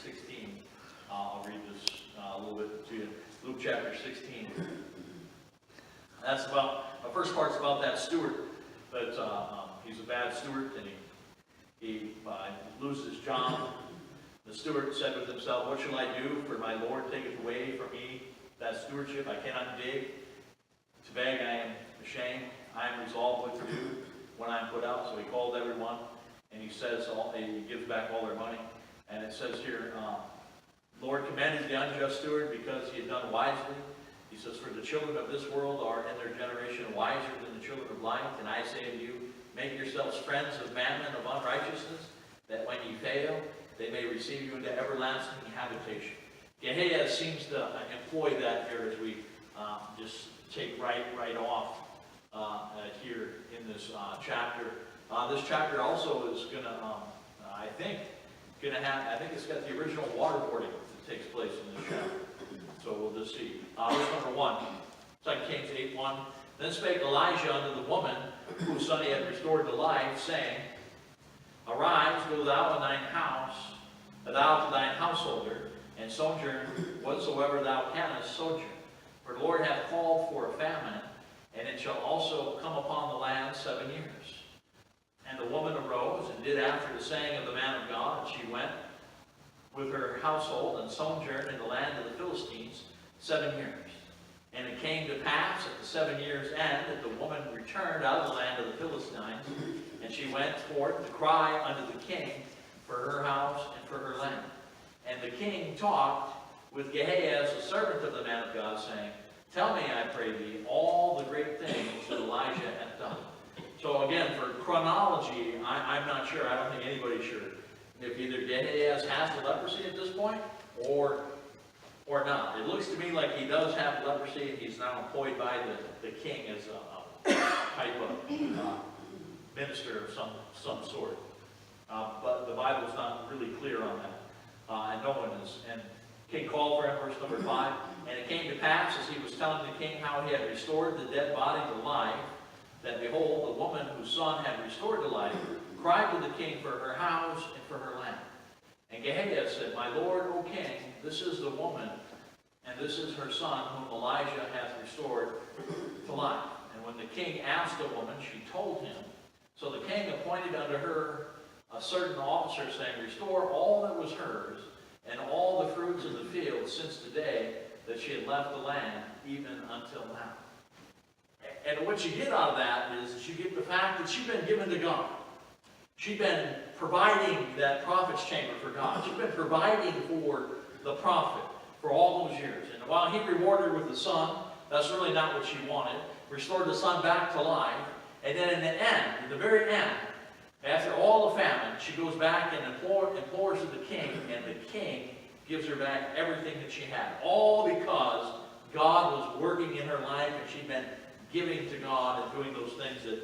16. I'll read this a little bit to you. Luke chapter 16. That's about, the first part's about that steward. But he's a bad steward, and he loses his job. The steward said with himself, "What shall I do? For my Lord taketh away from me that stewardship. I cannot dig. To beg I am ashamed. I am resolved what to do when I am put out." So he called everyone, and he says, he gives back all their money. And it says here, Lord commended the unjust steward because he had done wisely. He says, "For the children of this world are in their generation wiser than the children of light. And I say to you, make yourselves friends of mammon, of unrighteousness, that when ye fail, they may receive you into everlasting habitation." Gehazi seems to employ that here as we just take right off here in this chapter. This chapter also is going to, I think it's got the original waterboarding that takes place in this chapter. So we'll just see. Verse number 1, 2 Kings 8:1. Then spake Elijah unto the woman whose son he had restored to life, saying, Arise, go thou in thine house, thou to thine householder, and sojourn whatsoever thou canst sojourn. For the Lord hath called for a famine, and it shall also come upon the land 7 years. And the woman arose and did after the saying of the man of God, and she went with her household and sojourned in the land of the Philistines 7 years. And it came to pass at the 7 years' end that the woman returned out of the land of the Philistines, and she went forth to cry unto the king for her house and for her land. And the king talked with Gehazi, the servant of the man of God, saying, Tell me, I pray thee, all the great things that Elijah hath done. So again, for chronology, I'm not sure. I don't think anybody's sure if either Gehazi has the leprosy at this point or not. It looks to me like he does have leprosy, and he's now employed by the king as a type of minister of some sort. But the Bible's not really clear on that. And no one is. And king called for him, verse number 5. And it came to pass, as he was telling the king how he had restored the dead body to life, that behold, the woman whose son had restored to life cried to the king for her house and for her land. And Gehazi said, My lord, O king, this is the woman, and this is her son, whom Elijah hath restored to life. And when the king asked the woman, she told him. So the king appointed unto her a certain officer, saying, Restore all that was hers, and all the fruits of the field since the day that she had left the land, even until now. And what you get out of that is you get the fact that she'd been given to God. She'd been providing that prophet's chamber for God. She'd been providing for the prophet for all those years. And while he rewarded her with the son, that's really not what she wanted. Restored the son back to life. And then in the end, in the very end, after all the famine, she goes back and implores of the king, and the king gives her back everything that she had. All because God was working in her life, and she'd been giving to God and doing those things that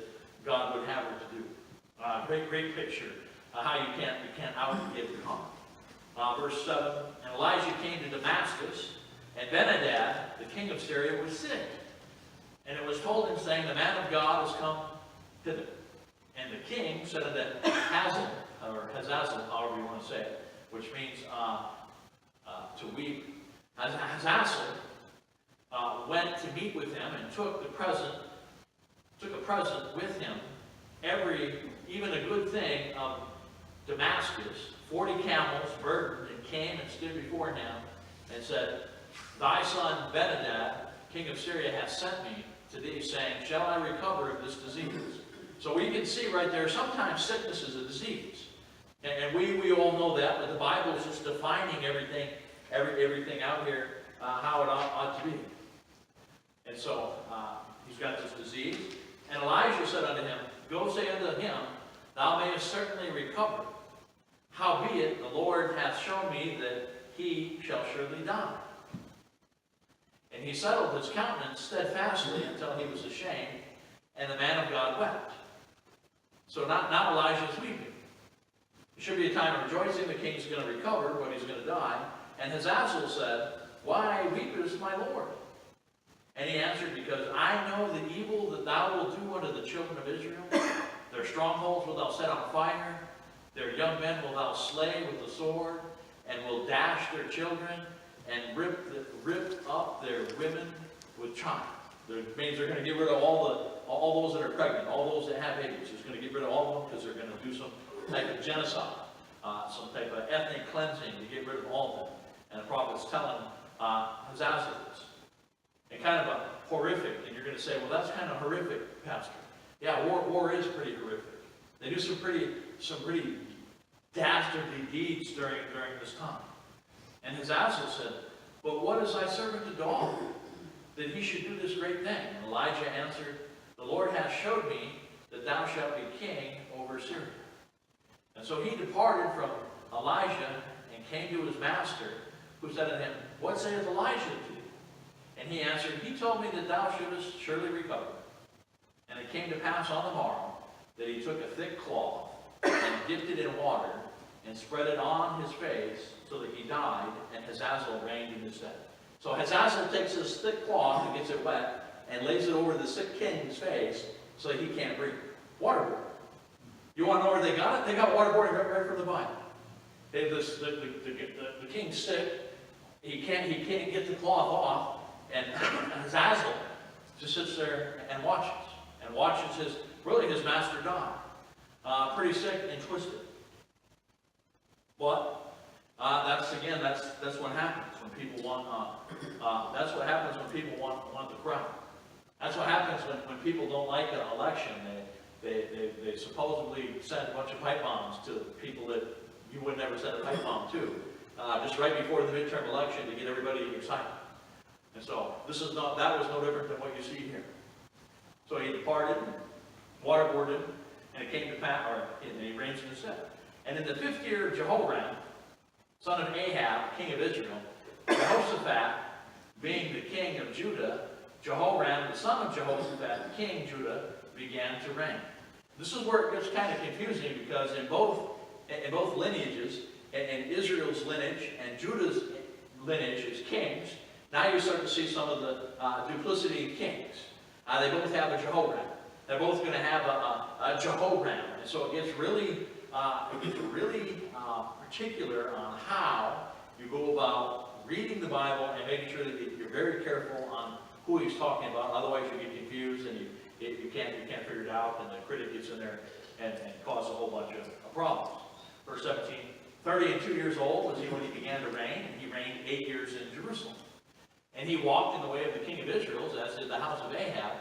God would have her to do. Great picture how you can't outgive God. Verse 7, And Elijah came to Damascus, and Benhadad, the king of Syria, was sick. And it was told him, saying, The man of God has come thither. And the king said unto Hazael, or Hazazel, however you want to say it, which means to weep. Hazazel went to meet with him and took a present with him, even a good thing of Damascus, 40 camels burdened, and came and stood before him and said, Thy son Benhadad, king of Syria, hath sent me to thee, saying, Shall I recover of this disease? So we can see right there, sometimes sickness is a disease. And we all know that, but the Bible is just defining everything out here, how it ought to be. And so, he's got this disease. And Elijah said unto him, Go say unto him, Thou mayest certainly recover. Howbeit, the Lord hath shown me that he shall surely die. And he settled his countenance steadfastly until he was ashamed, and the man of God wept. So now Elijah's weeping. It should be a time of rejoicing. The king's going to recover, but he's going to die. And Hazazel said, Why weepest, my Lord? And he answered, Because I know the evil that thou wilt do unto the children of Israel. Their strongholds wilt thou set on fire. Their young men wilt thou slay with the sword. and will dash their children and rip up their women with child. That means they're going to get rid of all those that are pregnant, all those that have babies. He's going to get rid of all of them because they're going to do some type of genocide, some type of ethnic cleansing to get rid of all of them. And the prophet's telling Hazazel this. And kind of a horrific, and you're going to say, well, that's kind of horrific, Pastor. Yeah, war is pretty horrific. They do some pretty dastardly deeds during this time. And Hazazel said, but what is thy servant to do, that he should do this great thing? And Elijah answered, the Lord hath showed me that thou shalt be king over Syria. And so he departed from Elijah and came to his master, who said unto him, what saith Elijah to thee? And he answered, he told me that thou shouldest surely recover. And it came to pass on the morrow that he took a thick cloth and dipped it in water and spread it on his face so that he died, and Hazazel reigned in his stead. So Hazazel takes this thick cloth and gets it wet and lays it over the sick king's face so that he can't breathe. Waterboarding. You want to know where they got it? They got waterboarding right from the Bible. The king's sick. He can't get the cloth off, and Hazazel just sits there and watches his master die. Pretty sick and twisted. But that's what happens when people want. That's what happens when people want the crowd. That's what happens when people don't like an election. They supposedly send a bunch of pipe bombs to people that you would never send a pipe bomb to, just right before the midterm election to get everybody excited. And so that was no different than what you see here. So he departed, waterboarded, and it came to pass, and he reigns in his stead. And in the 5th year of Jehoram, son of Ahab, king of Israel, Jehoshaphat, being the king of Judah, Jehoram, the son of Jehoshaphat, king of Judah, began to reign. This is where it gets kind of confusing, because in both lineages, in Israel's lineage and Judah's lineage as kings, now you start to see some of the duplicity in kings. They both have a Jehoram. They're both going to have a Jehoram. And so it gets really particular on how you go about reading the Bible and making sure that you're very careful on who he's talking about. Otherwise you get confused and you can't figure it out, and the critic gets in there and causes a whole bunch of problems. Verse 17, 32 years old was he when he began to reign, and he reigned 8 years in Jerusalem. And he walked in the way of the king of Israel, as did the house of Ahab,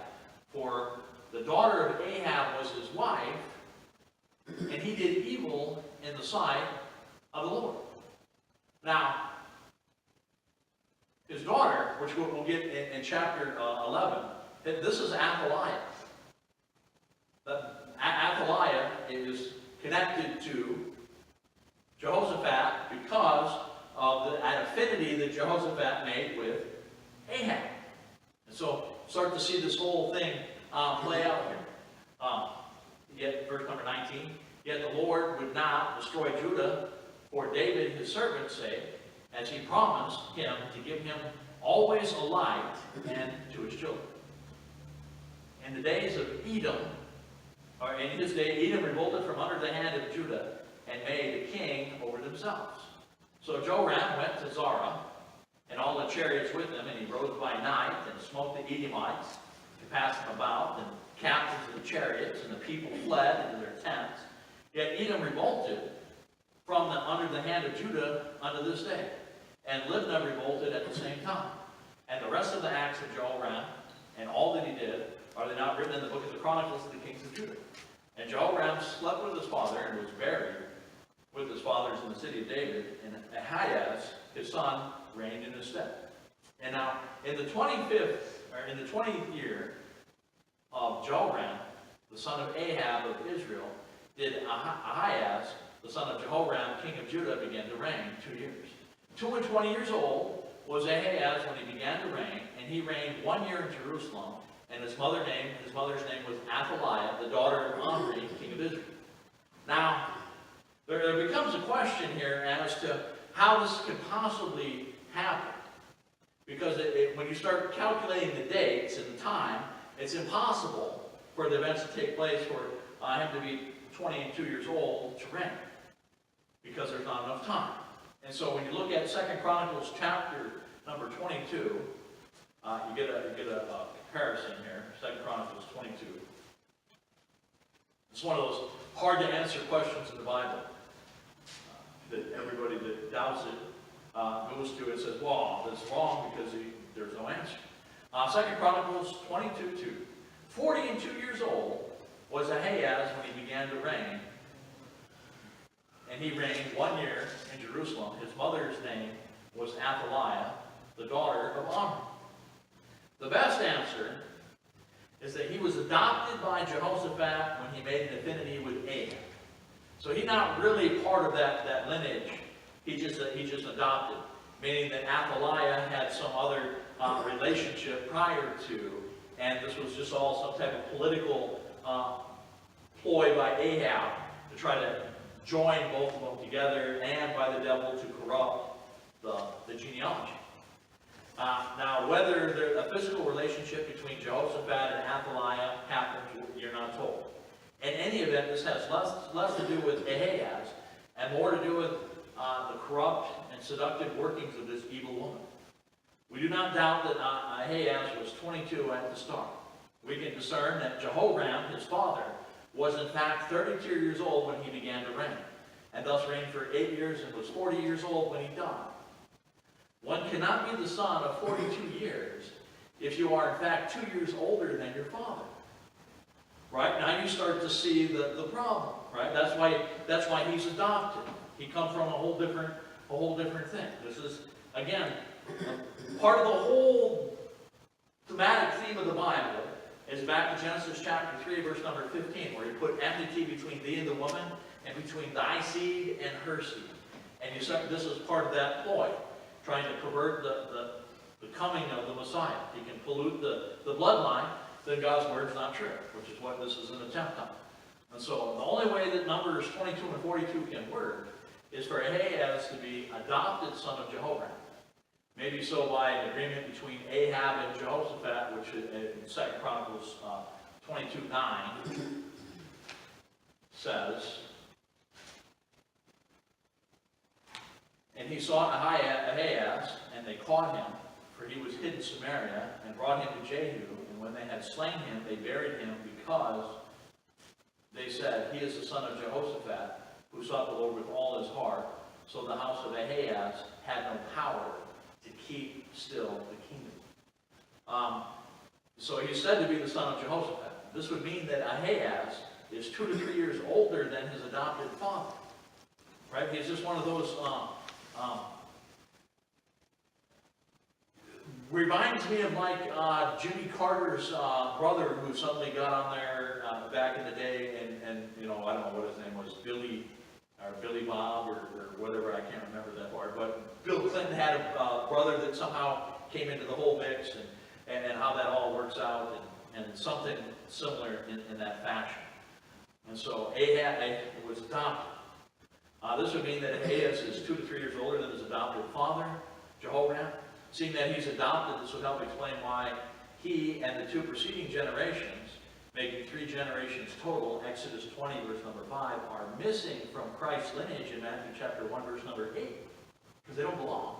for the daughter of Ahab was his wife, and he did evil in the sight of the Lord. Now, his daughter, which we'll get in chapter 11, this is Athaliah. Athaliah is connected to Jehoshaphat because of an affinity that Jehoshaphat made with Ahab. And so start to see this whole thing play out here. Yet, verse number 19, yet the Lord would not destroy Judah for David his servant's sake, as he promised him to give him always a light and to his children. In the days of Edom, or in his day, Edom revolted from under the hand of Judah and made a king over themselves. So Joram went to Zara, and all the chariots with him, and he rode by night and smote the Edomites to pass them about, and captains of the chariots, and the people fled into their tents. Yet Edom revolted from under the hand of Judah unto this day, and Libnah revolted at the same time. And the rest of the acts of Jehoram, and all that he did, are they not written in the book of the Chronicles of the kings of Judah? And Jehoram slept with his father, and was buried with his fathers in the city of David, and Ahaz, his son, reigned in his stead. And now, in the 20th year of Jehoram, the son of Ahab of Israel, did Ahaz, the son of Jehoram, king of Judah, begin to reign 2 years. 22 years old was Ahaz when he began to reign, and he reigned 1 year in Jerusalem, and his mother's name was Athaliah, the daughter of Omri, king of Israel. Now, there becomes a question here as to how this could possibly happen. Because when you start calculating the dates and the time, it's impossible for the events to take place for him to be 22 years old to reign. Because there's not enough time. And so when you look at 2 Chronicles chapter number 22, you get a comparison here. 2 Chronicles 22. It's one of those hard to answer questions in the Bible that everybody that doubts it goes to and says, well, that's wrong because there's no answer. 2 Chronicles 22:2. 42 years old was Ahaz when he began to reign, and he reigned 1 year in Jerusalem. His mother's name was Athaliah, the daughter of Omri. The best answer is that he was adopted by Jehoshaphat when he made an affinity with Ahab. So he's not really part of that lineage. He just adopted, meaning that Athaliah had some other relationship prior to, and this was just all some type of political ploy by Ahab to try to join both of them together, and by the devil to corrupt the genealogy. Now, whether a physical relationship between Jehoshaphat and Athaliah happened, you're not told. In any event, this has less to do with Ahaz and more to do with the corrupt and seductive workings of this evil woman. We do not doubt that Ahaz was 22 at the start. We can discern that Jehoram, his father, was in fact 32 years old when he began to reign, and thus reigned for 8 years and was 40 years old when he died. One cannot be the son of 42 years if you are in fact 2 years older than your father. Right? Now you start to see the problem. Right? That's why he's adopted. He comes from a whole different thing. This is, again, part of the whole thematic theme of the Bible is back to Genesis chapter 3, verse number 15, where he put enmity between thee and the woman, and between thy seed and her seed. And you said this is part of that ploy, trying to pervert the coming of the Messiah. He can pollute the bloodline, then God's word is not true, which is what this is an attempt on. And so the only way that Numbers 22 and 42 can work is for Ahaz to be adopted son of Jehoram. Maybe so by an agreement between Ahab and Jehoshaphat, which in 2 Chronicles 22:9 says, and he sought Ahaz, and they caught him, for he was hid in Samaria, and brought him to Jehu. And when they had slain him, they buried him, because they said, he is the son of Jehoshaphat, who sought the Lord with all his heart. So the house of Ahaz had no power to keep still the kingdom. So he's said to be the son of Jehoshaphat. This would mean that Ahaz is 2 to 3 years older than his adopted father. Right? He's just one of those, reminds me of like Jimmy Carter's brother, who suddenly got on there back in the day, and you know, I don't know what his name was, Billy Bob or whatever, I can't remember that part, but Bill Clinton had a brother that somehow came into the whole mix, and how that all works out, and something similar in that fashion. And so Ahaz was adopted. This would mean that Ahaz is 2 to 3 years older than his adopted father, Jehoram. Seeing that he's adopted, this would help explain why he and the 2 preceding generations, making 3 generations total, Exodus 20, verse number 5, are missing from Christ's lineage in Matthew chapter 1, verse number 8, because they don't belong.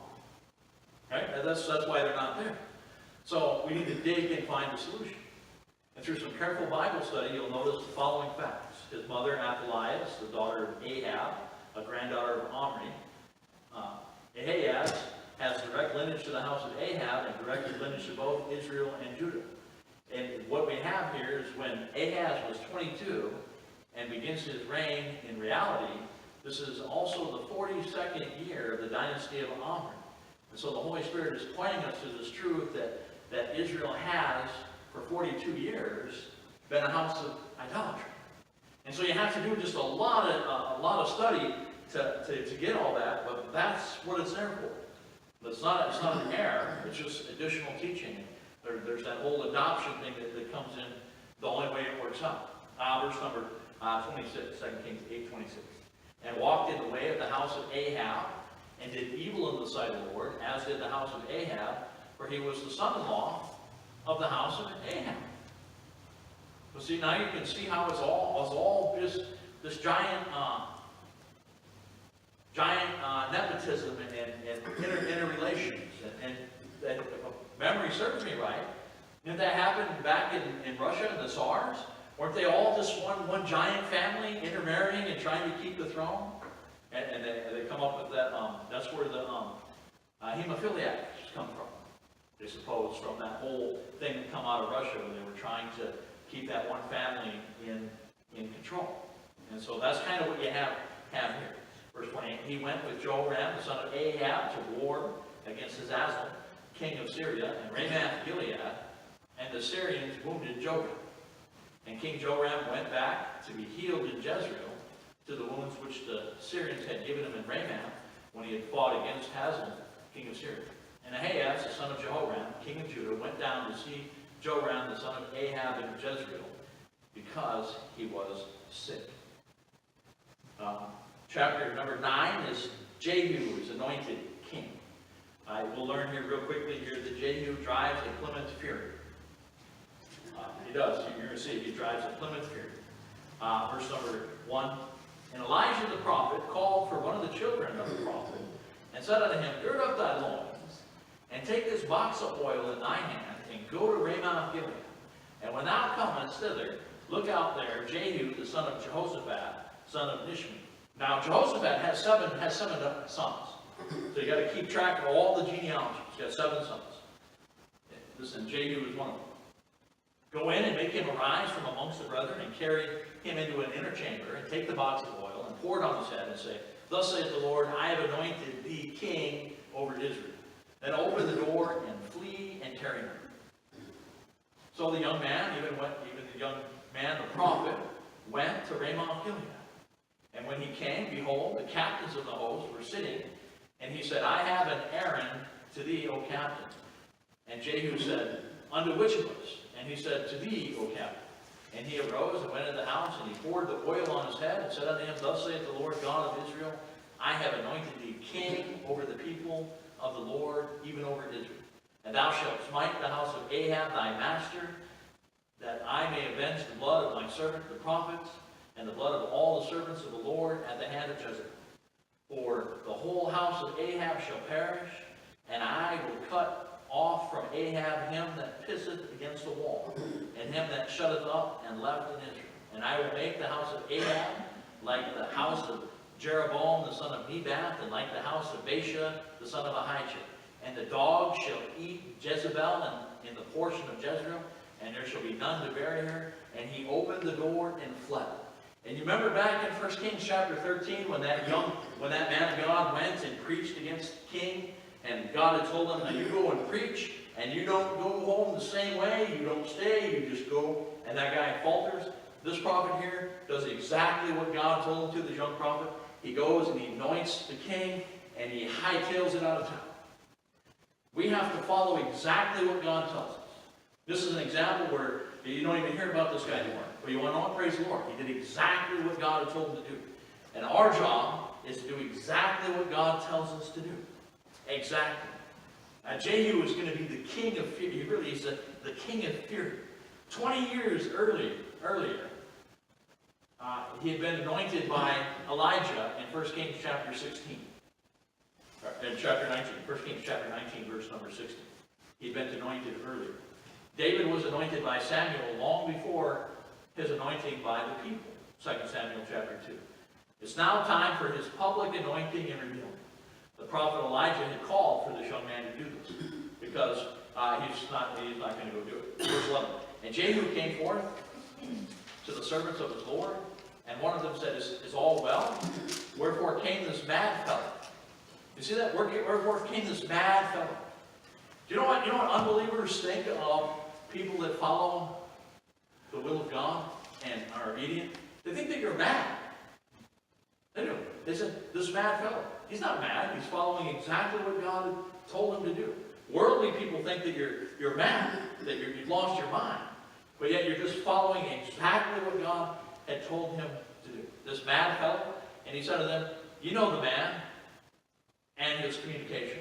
Right? And that's why they're not there. So we need to dig and find a solution. And through some careful Bible study, you'll notice the following facts. His mother, Athaliah, is the daughter of Ahab, a granddaughter of Omri. Ahaz has direct lineage to the house of Ahab and direct lineage to both Israel and Judah. And what we have here is when Ahaz was 22 and begins his reign, in reality, this is also the 42nd year of the dynasty of Omri. And so the Holy Spirit is pointing us to this truth that Israel has, for 42 years, been a house of idolatry. And so you have to do just a lot of study to get all that, but that's what it's there for. It's not an error, it's just additional teaching. There's that whole adoption thing that comes in the only way it works out. Verse number 26, 2 Kings 8:26. And walked in the way of the house of Ahab, and did evil in the sight of the Lord, as did the house of Ahab, for he was the son-in-law of the house of Ahab. So see, now you can see how it's all just this giant nepotism and interrelations. And that, if memory serves me right, didn't that happen back in Russia and the Tsars? Weren't they all just one giant family intermarrying and trying to keep the throne? And they come up with that, that's where the hemophiliacs come from. They suppose from that whole thing that come out of Russia when they were trying to keep that one family in control. And so that's kind of what you have here. Verse 28, he went with Joram, the son of Ahab, to war against Hazazel, king of Syria, and Ramoth Gilead, and the Syrians wounded Joram. And King Joram went back to be healed in Jezreel to the wounds which the Syrians had given him in Ramoth when he had fought against Hazael, king of Syria. And Ahaz, the son of Jehoram, king of Judah, went down to see Joram, the son of Ahab, in Jezreel, because he was sick. Chapter number 9 is Jehu is anointed king. We'll learn here real quickly here that Jehu drives a Plymouth Fury. He does. You're going to see he drives a Plymouth Fury. Verse number 1. And Elijah the prophet called for one of the children of the prophet and said unto him, Gird up thy loins, and take this box of oil in thy hand, and go to Ramoth Gilead. And when thou comest thither, look out there Jehu the son of Jehoshaphat, son of Nishmi. Now Jehoshaphat has seven sons. So you got to keep track of all the genealogies. He's got 7 sons. Listen, Jehu is one of them. Go in and make him arise from amongst the brethren, and carry him into an inner chamber, and take the box of oil, and pour it on his head, and say, Thus saith the Lord, I have anointed thee king over Israel. Then open the door, and flee, and carry him. So the young man, even the young man, the prophet, went to Ramoth Gilead. And when he came, behold, the captains of the host were sitting, and he said, I have an errand to thee, O captain. And Jehu said, Unto which of us? And he said, To thee, O captain. And he arose and went into the house, and he poured the oil on his head, and said unto him, Thus saith the Lord God of Israel, I have anointed thee king over the people of the Lord, even over Israel. And thou shalt smite the house of Ahab thy master, that I may avenge the blood of my servant the prophets, and the blood of all the servants of the Lord at the hand of Jezebel. For the whole house of Ahab shall perish, and I will cut off from Ahab him that pisseth against the wall, and him that shutteth up and left in Israel. And I will make the house of Ahab like the house of Jeroboam the son of Nebat, and like the house of Baasha the son of Ahijah. And the dogs shall eat Jezebel in the portion of Jezreel, and there shall be none to bury her. And he opened the door and fled. And you remember back in 1 Kings chapter 13 when that man of God went and preached against the king, and God had told him, now you go and preach, and you don't go home the same way, you don't stay, you just go, and that guy falters. This prophet here does exactly what God told him to, this young prophet. He goes and he anoints the king, and he hightails it out of town. We have to follow exactly what God tells us. This is an example where you don't even hear about this guy anymore. But you want to know, praise the Lord. He did exactly what God had told him to do. And our job is to do exactly what God tells us to do. Exactly. Now, Jehu is going to be the king of fury. He really is the king of fury. 20 years earlier, he had been anointed by Elijah in 1 Kings chapter 16. In chapter 19. 1 Kings chapter 19, verse number 16. He had been anointed earlier. David was anointed by Samuel long before his anointing by the people. 2 Samuel chapter 2. It's now time for his public anointing and revealing. The prophet Elijah had called for this young man to do this because he's not going to go do it. Verse 11. And Jehu came forth to the servants of his Lord, and one of them said, Is all well? Wherefore came this mad fellow? You see that? Wherefore came this mad fellow? Do you know what unbelievers think of people that follow the will of God and are obedient? They think that you're mad. They do. They said, this mad fellow. He's not mad. He's following exactly what God had told him to do. Worldly people think that you're mad, that you've lost your mind. But yet you're just following exactly what God had told him to do. This mad fellow. And he said to them, you know the man and his communication.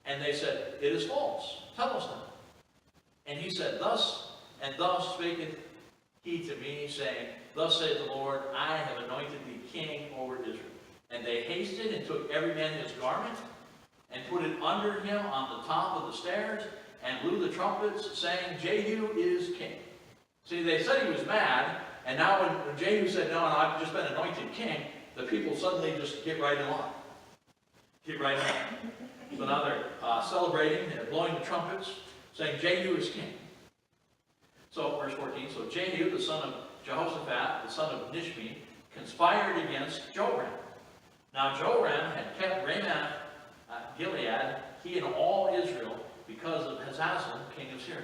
And they said, it is false. Tell us then. And he said, Thus and thus spaketh he to me, saying, Thus saith the Lord, I have anointed thee king over Israel. And And they hasted and took every man his garment, and put it under him on the top of the stairs, and blew the trumpets, saying, Jehu is king. See, they said he was mad, and now when Jehu said, no, I've just been anointed king, the people suddenly just get right in line. Get right in line. So now they're celebrating, they're blowing the trumpets, saying Jehu is king. So, verse 14, so Jehu, the son of Jehoshaphat, the son of Nishmi, conspired against Joram. Now Joram had kept Ramoth Gilead, he and all Israel, because of Hazazel, king of Syria.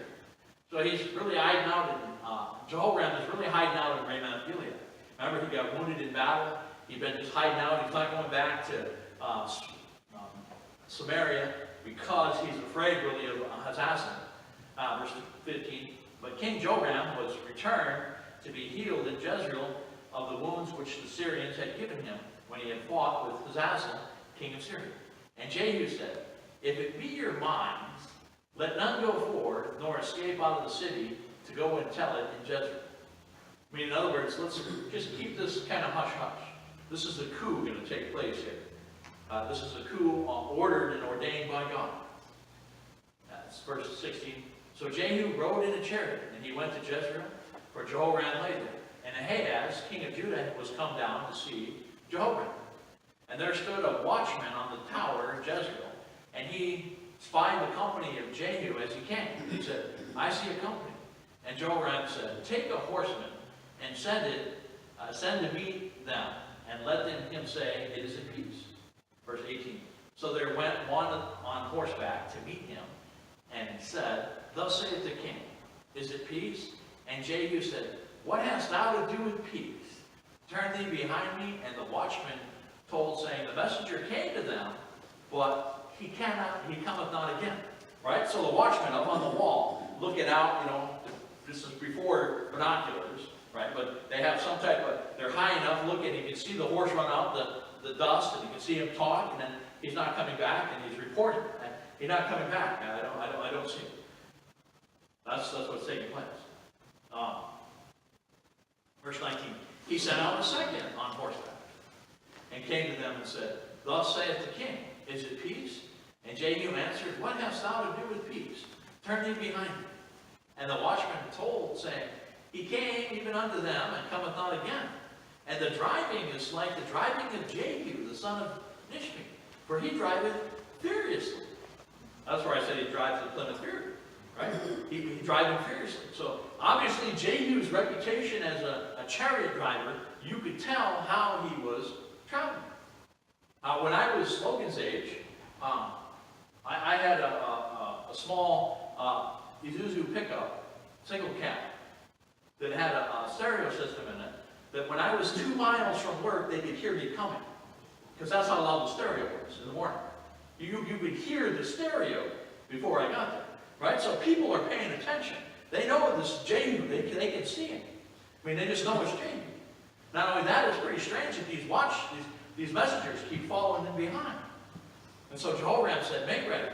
So he's really hiding out in, Jehoram is really hiding out in Ramoth Gilead. Remember, he got wounded in battle. He'd been just hiding out. He's not going back to Samaria because he's afraid really of Hazazel. Verse 15, but King Joram was returned to be healed in Jezreel of the wounds which the Syrians had given him when he had fought with Hazazel, king of Syria. And Jehu said, if it be your minds, let none go forward, nor escape out of the city to go and tell it in Jezreel. I mean, in other words, let's just keep this kind of hush-hush. This is a coup going to take place here. This is a coup ordered and ordained by God. That's verse 16. So Jehu rode in a chariot, and he went to Jezreel, for Jehoram lay there. And Ahaz, king of Judah, was come down to see Jehoram. And there stood a watchman on the tower of Jezreel, and he spied the company of Jehu as he came. He said, I see a company. And Jehoram said, take a horseman and send to meet them, and let him say, it is in peace. Verse 18. So there went one on horseback to meet him, and said, thus saith the king, is it peace? And Jehu said, what hast thou to do with peace? Turn thee behind me. And the watchman told, saying, the messenger came to them, but he cometh not again. Right? So the watchman up on the wall, looking out, this is before binoculars, right? But they have some type of, they're high enough looking, you can see the horse run out the dust, and you can see him talk, and then he's not coming back, and he's reporting. And he's not coming back. I don't see him. That's what's taking place. Verse 19. He sent out a second on horseback, and came to them and said, thus saith the king, is it peace? And Jehu answered, what hast thou to do with peace? Turn thee behind me. And the watchman told, saying, he came even unto them, and cometh not again. And the driving is like the driving of Jehu, the son of Nishmi, for he driveth furiously. That's where I said he drives the Plymouth Fury, right? He driving furiously. So obviously Jehu's reputation as a chariot driver, you could tell how he was traveling. When I was Logan's age, I had a small Isuzu pickup, single cab, that had a stereo system in it, that when I was 2 miles from work, they could hear me coming. Because that's how loud the stereo was in the morning. You could hear the stereo before I got there. Right? So people are paying attention. They know this Jehu. They can see him. I mean, they just know it's Jehu. Not only that, it's pretty strange that these messengers keep following them behind. And so Jehoram said, make ready.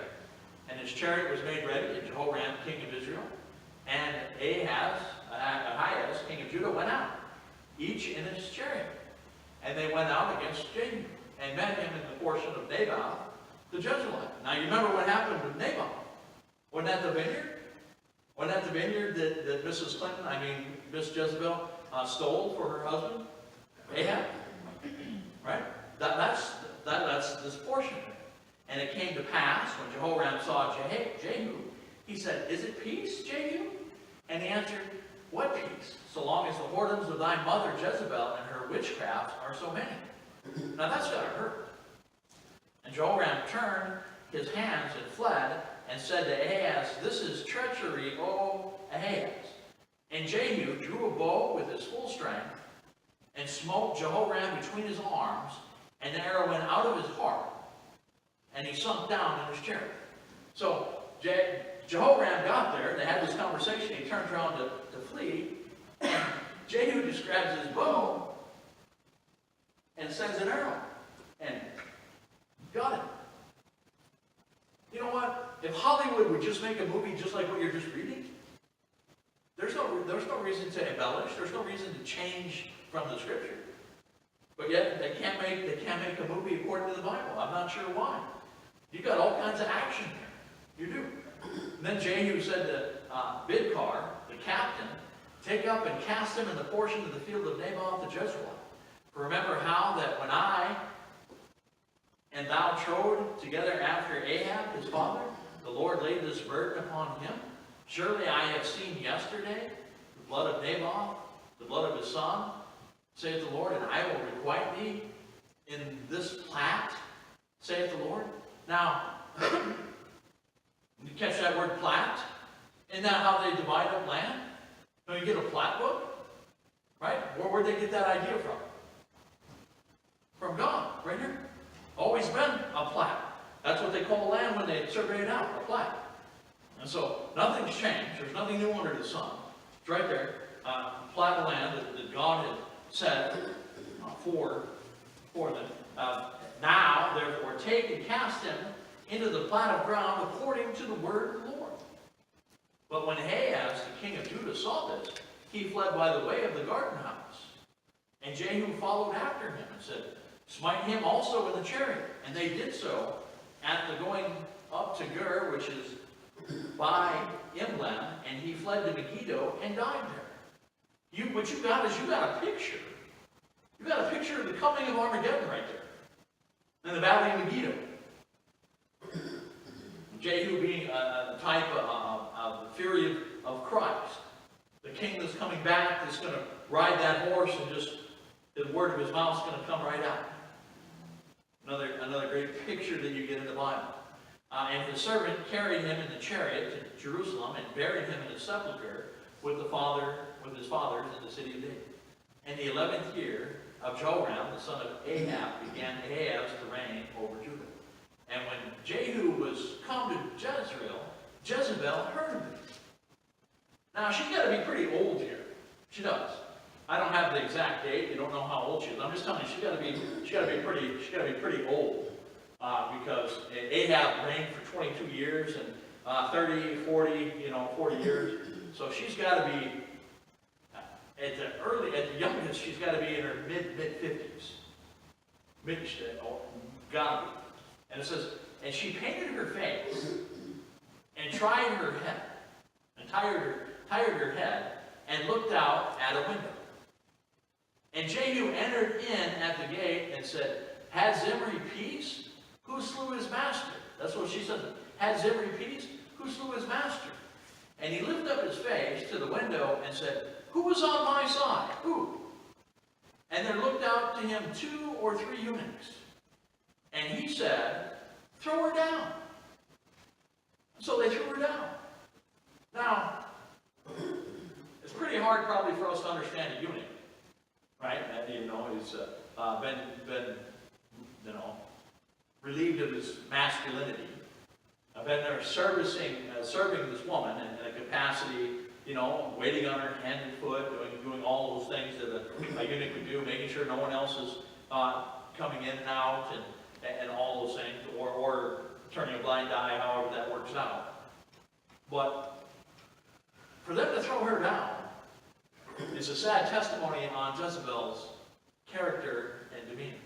And his chariot was made ready, and Jehoram, king of Israel, and Ahaz, king of Judah, went out, each in his chariot. And they went out against Jehu, and met him in the portion of Naboth, the Jezreelite. Now you remember what happened with Naboth. Wasn't that the vineyard? Wasn't that the vineyard that Mrs. Clinton, Miss Jezebel, stole for her husband, Ahab? Right? That's this portion. And it came to pass, when Jehoram saw Jehu, he said, is it peace, Jehu? And he answered, what peace? So long as the whoredoms of thy mother Jezebel and her witchcrafts are so many. Now that's got to hurt. And Jehoram turned his hands and fled, and said to Ahaz, this is treachery, O Ahaz. And Jehu drew a bow with his full strength, and smote Jehoram between his arms, and the arrow went out of his heart, and he sunk down in his chariot. So Jehoram got there, they had this conversation, he turns around to flee, and Jehu just grabs his bow, and sends an arrow, and got him. You know what? If Hollywood would just make a movie just like what you're just reading, there's no reason to embellish. There's no reason to change from the Scripture. But yet they can't make a movie according to the Bible. I'm not sure why. You got all kinds of action here. You do. And then Jehu said to Bidkar, the captain, take up and cast him in the portion of the field of Naboth the Jezreelite. For remember how that when I and thou trode together after Ahab his father, the Lord laid this burden upon him. Surely I have seen yesterday the blood of Naboth, the blood of his son, saith the Lord, and I will requite thee in this plat, saith the Lord. Now, you catch that word plat? Isn't that how they divide up land? Don't you get a plat book? Right? Where'd they get that idea from? From God, right here. Always been a plat. That's what they call land when they survey it out, a plat. And so, nothing's changed. There's nothing new under the sun. It's right there. Plat of land that God had set for them. Now, therefore, take and cast him into the plat of ground according to the word of the Lord. But when Ahaz, the king of Judah, saw this, he fled by the way of the garden house. And Jehu followed after him and said, smite him also in the chariot. And they did so at the going up to Gur, which is by Imlan, and he fled to Megiddo and died there. What you got is you got a picture. You got a picture of the coming of Armageddon right there. In the valley of Megiddo. Jehu being a type of the fury of Christ. The king that's coming back that's going to ride that horse and just, the word of his mouth is going to come right out. Another great picture that you get in the Bible. And his servant carried him in the chariot to Jerusalem and buried him in a sepulchre with his fathers in the city of David. In the 11th year of Joram, the son of Ahab, began Ahaz to reign over Judah. And when Jehu was come to Jezebel heard of it. Now, she's got to be pretty old here. She does. I don't have the exact date. You don't know how old she is. I'm just telling you, she's got to be pretty old. Because Ahab reigned for 22 years and 30, 40 years. So she's got to be, at the youngest, she's got to be in her mid-50s. Got to be. And it says, and she painted her face and tried her head and tired her head and looked out at a window. And Jehu entered in at the gate and said, had Zimri peace? Who slew his master? That's what she said. Had Zimri peace? Who slew his master? And he lifted up his face to the window and said, who was on my side? Who? And there looked out to him 2 or 3 eunuchs. And he said, throw her down. So they threw her down. Now, it's pretty hard probably for us to understand a eunuch. Right? He's been relieved of his masculinity. I've been there serving this woman in a capacity, waiting on her hand and foot, doing all those things that a eunuch would do, making sure no one else is coming in and out, and all those things, or turning a blind eye, however that works out. But for them to throw her down is a sad testimony on Jezebel's character and demeanor.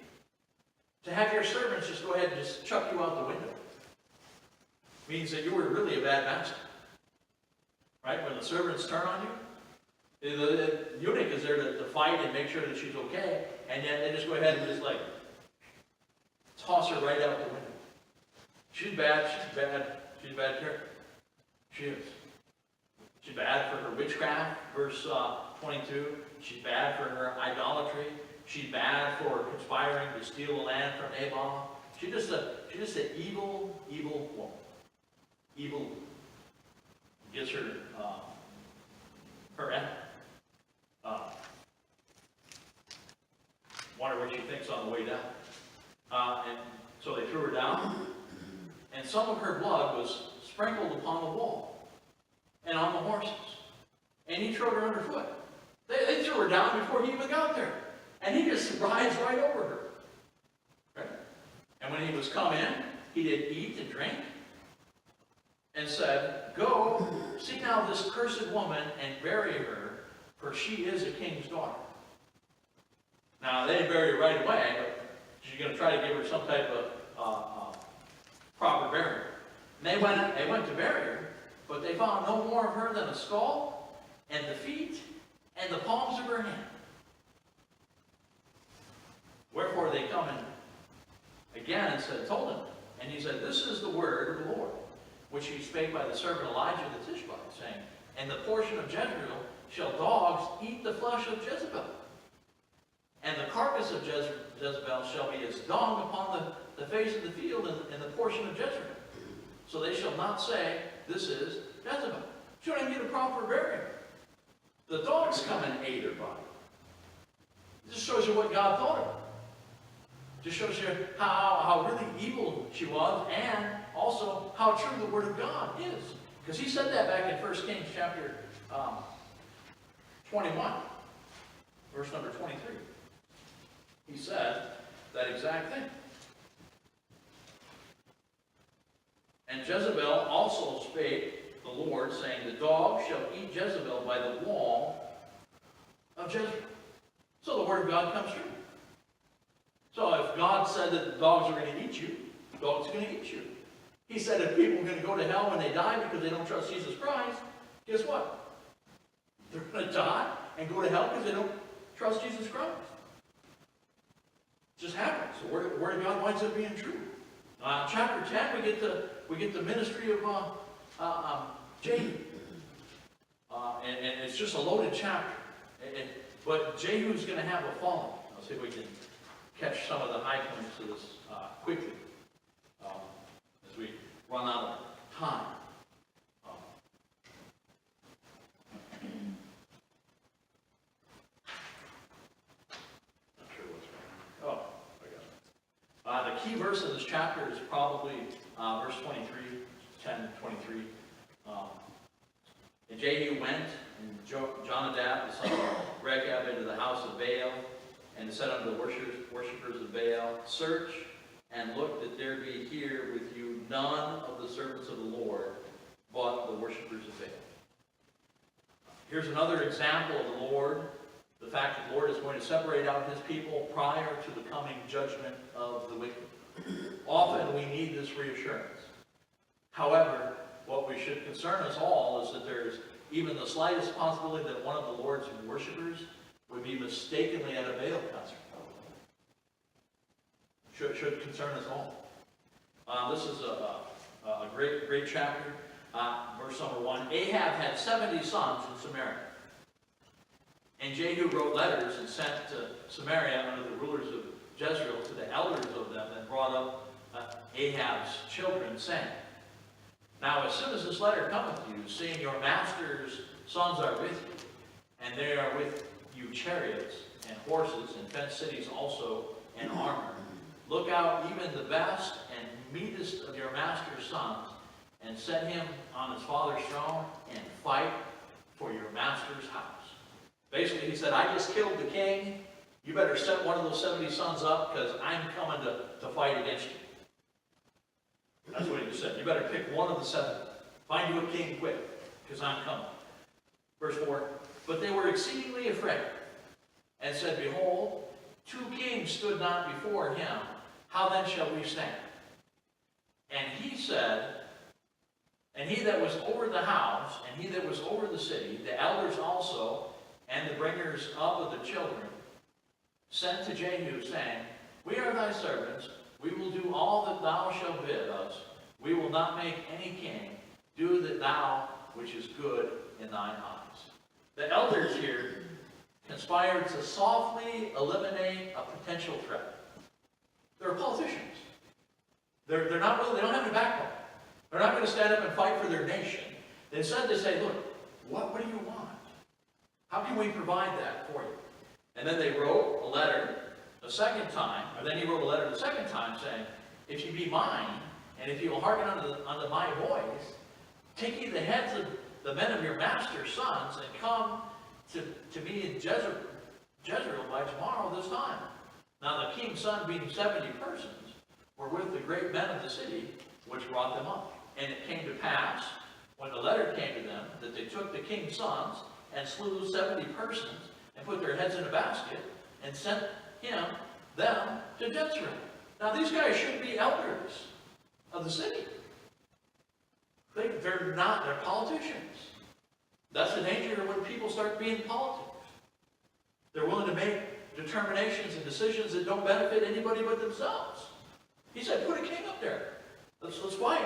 To have your servants just go ahead and just chuck you out the window means that you were really a bad master. Right? When the servants turn on you, the eunuch is there to fight and make sure that she's okay, and yet they just go ahead and just toss her right out the window. She's bad character. She is. She's bad for her witchcraft, verse 22. She's bad for her idolatry. She's bad for conspiring to steal the land from Naboth. She's just an evil woman. Evil gets her end. Wonder what she thinks on the way down. And so they threw her down, and some of her blood was sprinkled upon the wall and on the horses. And he trod her underfoot. They threw her down before he even got there. And he just rides right over her. Right? And when he was come in, he did eat and drink, and said, go, see now this cursed woman, and bury her, for she is a king's daughter. Now, they didn't bury her right away, but she's going to try to give her some type of proper burial. And they went to bury her, but they found no more of her than a skull and the feet and the palms of her hand. Wherefore they come in again and told him, and he said, this is the word of the Lord, which he spake by the servant Elijah the Tishbite, saying, and the portion of Jezreel shall dogs eat the flesh of Jezebel, and the carcass of Jezebel shall be as dung upon the face of the field in the portion of Jezreel. So they shall not say, this is Jezebel. She don't even get a proper burial. The dogs come and ate her body. It just shows you what God thought of her. Just shows you how really evil she was, and also how true the Word of God is. Because he said that back in 1 Kings chapter 21, verse number 23. He said that exact thing. And Jezebel also spake the Lord, saying, the dog shall eat Jezebel by the wall of Jezreel. So the Word of God comes true. So if God said that the dogs are going to eat you, the dogs are going to eat you. He said if people are going to go to hell when they die because they don't trust Jesus Christ, guess what? They're going to die and go to hell because they don't trust Jesus Christ. It just happens. The Word of God winds up being true. Chapter 10, we get the ministry of Jehu. And it's just a loaded chapter. But Jehu's going to have a falling. I'll see if we can catch some of the high points of this quickly as we run out of time. Not sure what's going on. Oh, I got it. The key verse in this chapter is probably verse 23, 10:23. And Jehu went, and Jonadab, the son of Rechab, into the house of Baal, and said unto the worshippers of Baal, search and look that there be here with you none of the servants of the Lord, but the worshippers of Baal. Here's another example of the Lord, the fact that the Lord is going to separate out his people prior to the coming judgment of the wicked. Often we need this reassurance. However, what we should concern us all is that there's even the slightest possibility that one of the Lord's worshippers would be mistakenly at a Baal concert. Should concern us all. This is a great chapter. Verse number 1. Ahab had 70 sons in Samaria. And Jehu wrote letters and sent to Samaria under the rulers of Jezreel to the elders of them and brought up Ahab's children, saying, now as soon as this letter cometh to you, seeing your master's sons are with you, and they are with you chariots and horses and fenced cities also and armor, look out even the best and meanest of your master's sons, and set him on his father's throne, and fight for your master's house. Basically, he said, I just killed the king. You better set one of those 70 sons up, because I'm coming to fight against you. That's what he just said. You better pick one of the 70. Find you a king quick, because I'm coming. Verse 4, but they were exceedingly afraid, and said, behold, 2 kings stood not before him. How then shall we stand? And he said, and he that was over the house, and he that was over the city, the elders also, and the bringers up of the children, sent to Jehu, saying, we are thy servants. We will do all that thou shalt bid us. We will not make any king. Do that thou which is good in thine eyes. The elders here conspired to softly eliminate a potential threat. They're politicians. They're not really, they don't have any backbone. They're not going to stand up and fight for their nation. Instead, they say, look, what do you want? How can we provide that for you? And then they wrote a letter the second time, or then he wrote a letter the second time saying, if you be mine, and if you will hearken unto my voice, take ye the heads of the men of your master's sons, and come to me in Jezreel by tomorrow this time. Now the king's son, being 70 persons, were with the great men of the city, which brought them up. And it came to pass, when the letter came to them, that they took the king's sons, and slew 70 persons, and put their heads in a basket, and sent them to Jezreel. Now these guys should be elders of the city. They're not, they're politicians. That's the danger when people start being politics. They're willing to make determinations and decisions that don't benefit anybody but themselves. He said, put a king up there. Let's fight.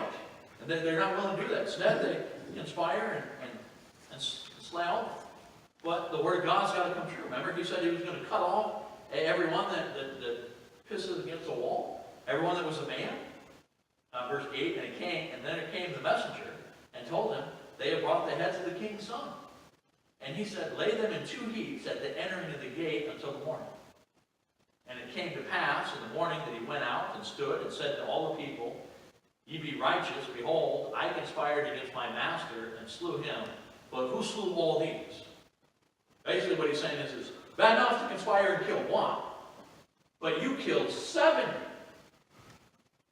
And they're not willing to do that. Instead, they conspire and slay all of them. But the word of God's got to come true. Remember, he said he was going to cut off everyone that pisses against the wall. Everyone that was a man. Verse 8, and then it came the messenger and told him, they have brought the heads of the king's son. And he said, lay them in 2 heaps at the entering of the gate until the morning. And it came to pass in the morning that he went out and stood and said to all the people, ye be righteous, behold, I conspired against my master and slew him, but who slew all these? Basically what he's saying is bad enough to conspire and kill one, but you killed 70.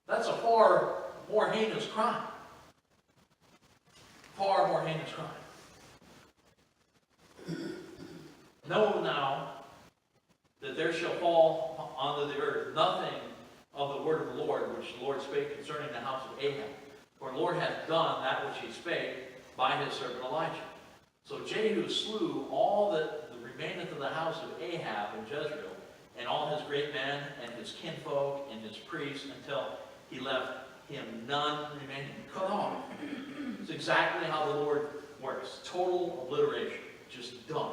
That's a far more heinous crime. Far more heinous crime. Know now that there shall fall onto the earth nothing of the word of the Lord, which the Lord spake concerning the house of Ahab. For the Lord hath done that which he spake by his servant Elijah. So Jehu slew all that remaineth of the house of Ahab in Jezreel, and all his great men, and his kinfolk, and his priests, until he left him none remaining. Cut off. It's exactly how the Lord works. Total obliteration. Just done.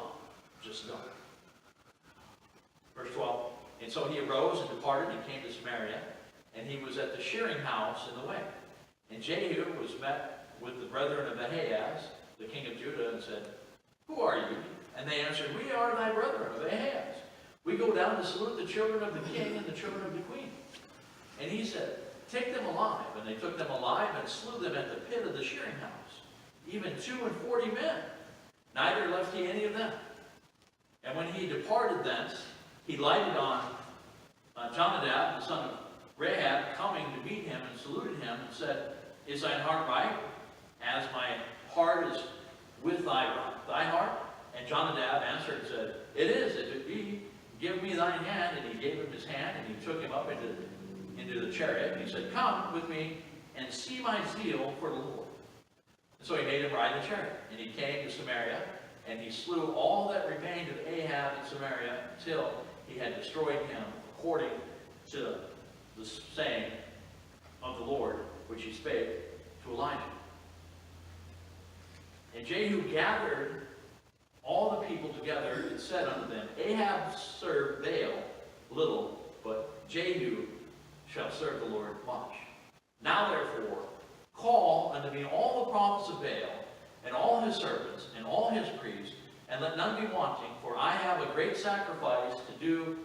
Just done. Verse 12. And so he arose and departed and came to Samaria, and he was at the shearing house in the way. And Jehu was met with the brethren of Ahaz, the king of Judah, and said, who are you? And they answered, we are thy brethren of Ahaz. We go down to salute the children of the king and the children of the queen. And he said, take them alive. And they took them alive and slew them at the pit of the shearing house, even 42 men. Neither left he any of them. And when he departed thence, he lighted on Jonadab, the son of Rehab, coming to meet him, and saluted him, and said, is thine heart right, as my heart is with thy heart? And Jonadab answered and said, it is, if it be, give me thine hand. And he gave him his hand, and he took him up into the chariot. And he said, come with me, and see my zeal for the Lord. And so he made him ride the chariot. And he came to Samaria, and he slew all that remained of Ahab in Samaria, until he had destroyed him, according to the saying of the Lord, which he spake to Elijah. And Jehu gathered all the people together and said unto them, Ahab served Baal little, but Jehu shall serve the Lord much. Now therefore, call unto me all the prophets of Baal, and all his servants, and all his priests, and let none be wanting, for I have a great sacrifice to do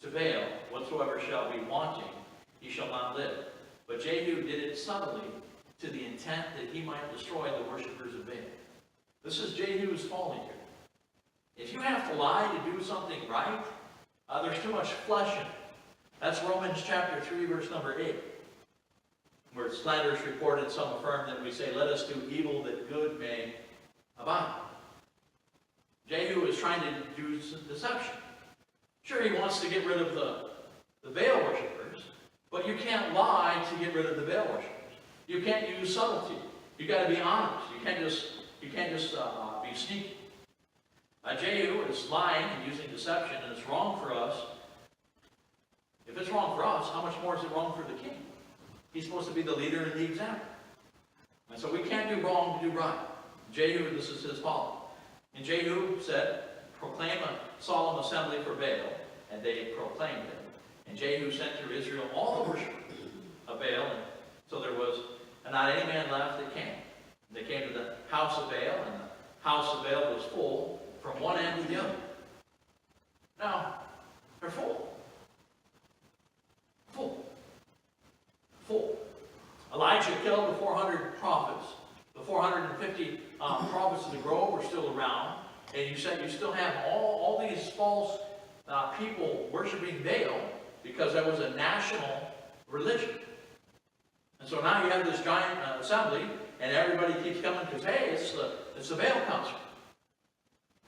to Baal. Whatsoever shall be wanting, he shall not live. But Jehu did it subtly, to the intent that he might destroy the worshippers of Baal. This is Jehu's folly here. If you have to lie to do something right, there's too much flesh in it. That's Romans chapter 3, verse number 8. Where slanderers reported, some affirm that we say, let us do evil that good may abound. Jehu is trying to do deception. Sure, he wants to get rid of the Baal worshippers, but you can't lie to get rid of the Baal worshippers. You can't use subtlety. You got to be honest. You can't just be sneaky. Jehu is lying and using deception, and it's wrong for us. If it's wrong for us, how much more is it wrong for the king? He's supposed to be the leader and the example. And so we can't do wrong to do right. Jehu, this is his folly. And Jehu said, proclaim a solemn assembly for Baal, and they proclaimed it. And Jehu sent through Israel all the worshippers of Baal, and so there was not any man left that came. They came to the house of Baal, and the house of Baal was full from one end to the other. Now, they're full. Full. Elijah killed the 400 prophets. The 450 prophets of the grove were still around. And you said you still have all these false people worshiping Baal, because that was a national religion. And so now you have this giant assembly, and everybody keeps coming because, hey, it's the Baal concert.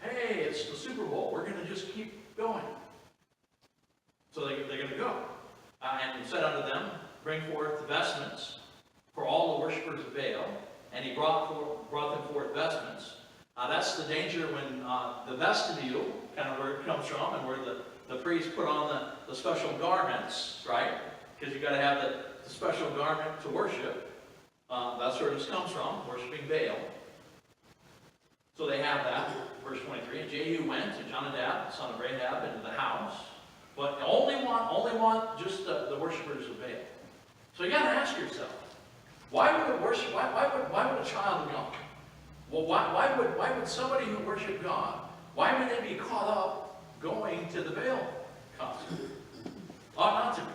Hey, it's the Super Bowl. We're going to just keep going. they're going to go. And he said unto them, bring forth the vestments for all the worshipers of Baal. And he brought them forth vestments. That's the danger when the vestibule, kind of where it comes from, and where the priest put on the special garments, right? Because you've got to have the special garment to worship. That's where this comes from, worshiping Baal. So they have that. Verse 23, and Jehu went to Jonadab, son of Rahab, into the house, but only want just the worshipers of Baal. So you got to ask yourself, why would a child of God? Well, why would somebody who worshiped God, why would they be caught up going to the Baal concert? Ought not to be.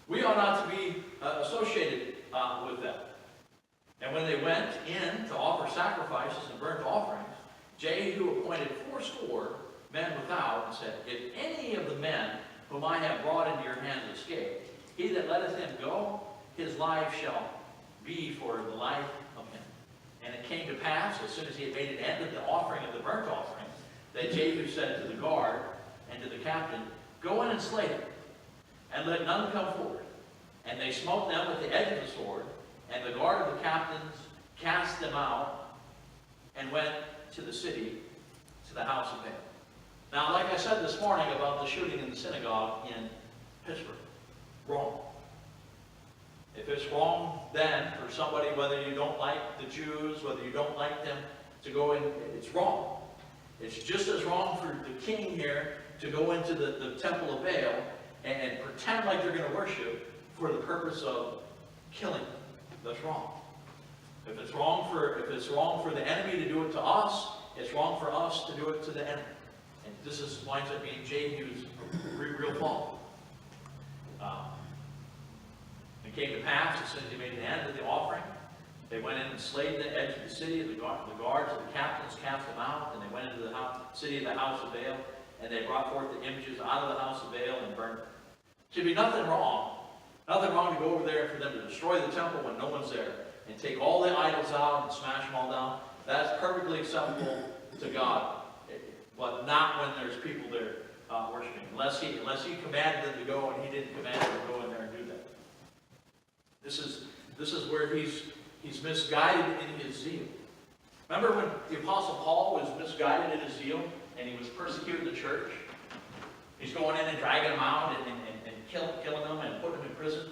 We ought not to be associated with them. And when they went in to offer sacrifices and burnt offerings, Jehu appointed 80 men without, and said, if any of the men whom I have brought into your hands escape, he that letteth him go, his life shall be for the life of him. And it came to pass, as soon as he had made an end of the offering of the burnt offering, that Jehu said to the guard and to the captain, go in and slay them, and let none come forward. And they smote them with the edge of the sword, and the guard of the captains cast them out, and went to the city, to the house of Baal. Now, like I said this morning about the shooting in the synagogue in Pittsburgh, wrong. If it's wrong then for somebody, whether you don't like the Jews, whether you don't like them, to go in, it's wrong. It's just as wrong for the king here to go into the temple of Baal and pretend like they're going to worship for the purpose of killing them. That's wrong. If it's wrong for the enemy to do it to us, it's wrong for us to do it to the enemy. And this winds up being Jehu's real fault. It came to pass, as soon as he made an end of the offering, they went in and slayed the edge of the city. The guards of the captains cast them out, and they went into the city of the house of Baal, and they brought forth the images out of the house of Baal and burned them. Should be nothing wrong to go over there for them to destroy the temple when no one's there, and take all the idols out and smash them all down. That's perfectly acceptable to God, but not when there's people there worshiping. Unless he commanded them to go, and he didn't command them to go in there and do that. This is where he's misguided in his zeal. Remember when the Apostle Paul was misguided in his zeal, and he was persecuting the church? He's going in and dragging them out and killing them and putting them in prison.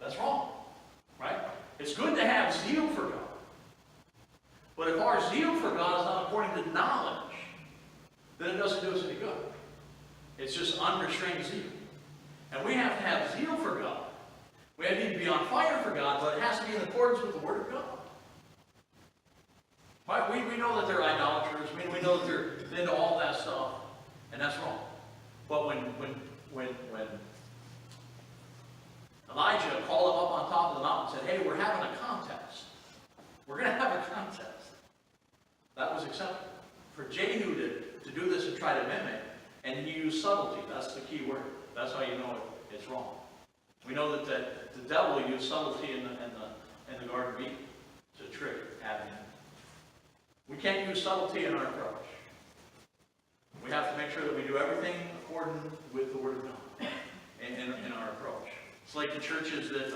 That's wrong, right? It's good to have zeal for God. But if our zeal for God is not according to knowledge, then it doesn't do us any good. It's just unrestrained zeal. And we have to have zeal for God. We need to be on fire for God, but it has to be in accordance with the Word of God. Right? We know that they're idolaters. We know that they're into all that stuff, and that's wrong. But when Elijah called him up on top of the mountain and said, hey, we're having a contest. We're going to have a contest. That was acceptable. For Jehu to do this and try to mimic, and he used subtlety. That's the key word. That's how you know it's wrong. We know that the devil used subtlety in the Garden of Eden to trick Adam and Eve. We can't use subtlety in our approach. We have to make sure that we do everything according with the Word of God in our approach. It's like the churches that,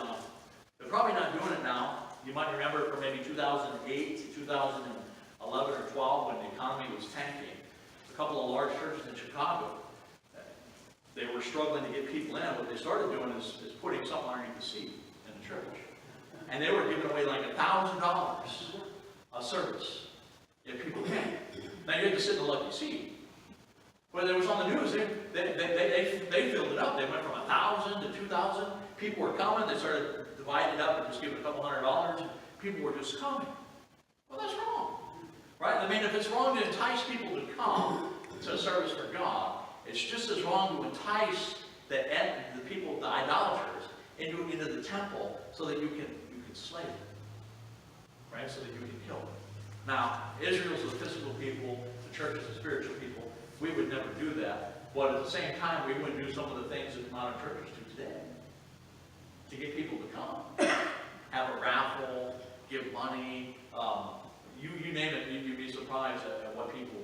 they're probably not doing it now. You might remember from maybe 2008 to 2011 or 12 when the economy was tanking. A couple of large churches in Chicago, they were struggling to get people in. What they started doing is putting something underneath the seat in the church. And they were giving away like $1,000 a service if people came. Now you had to sit in a lucky seat. When it was on the news, they filled it up. They went from 1,000 to 2,000. People were coming. They started dividing it up and just giving a couple $100. People were just coming. Well, that's wrong. Right? I mean, if it's wrong to entice people to come to a service for God, it's just as wrong to entice the people, the idolaters, into the temple so that you can slay them. Right? So that you can kill them. Now, Israel's a physical people, the church is a spiritual people. We would never do that. But at the same time, we wouldn't do some of the things that modern churches do today. To get people to come. Have a raffle, give money. You name it, you'd be surprised at what people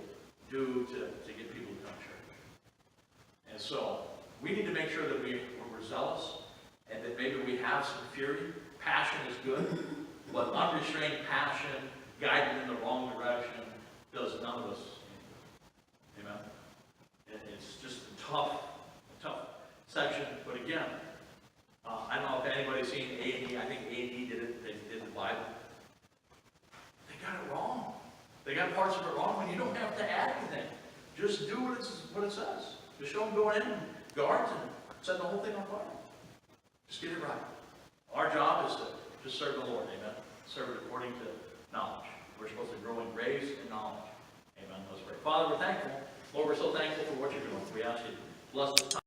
do to get people to come to church. And so, We need to make sure that we're zealous, and that maybe we have some fury. Passion is good, but unrestrained passion, guided in the wrong direction, does none of us any good. Amen? It's just a tough section, but again, I don't know if anybody's seen A&E. I think A&E did it. They did the Bible. They got it wrong. They got parts of it wrong, and you don't have to add anything. Just do what it says. Just show them going in, guards, and set the whole thing on fire. Just get it right. Our job is to just serve the Lord. Amen. Serve it according to knowledge. We're supposed to grow in grace and knowledge. Amen. Let's pray. Father, we're thankful. Lord, we're so thankful for what you're doing. We ask you to bless this time.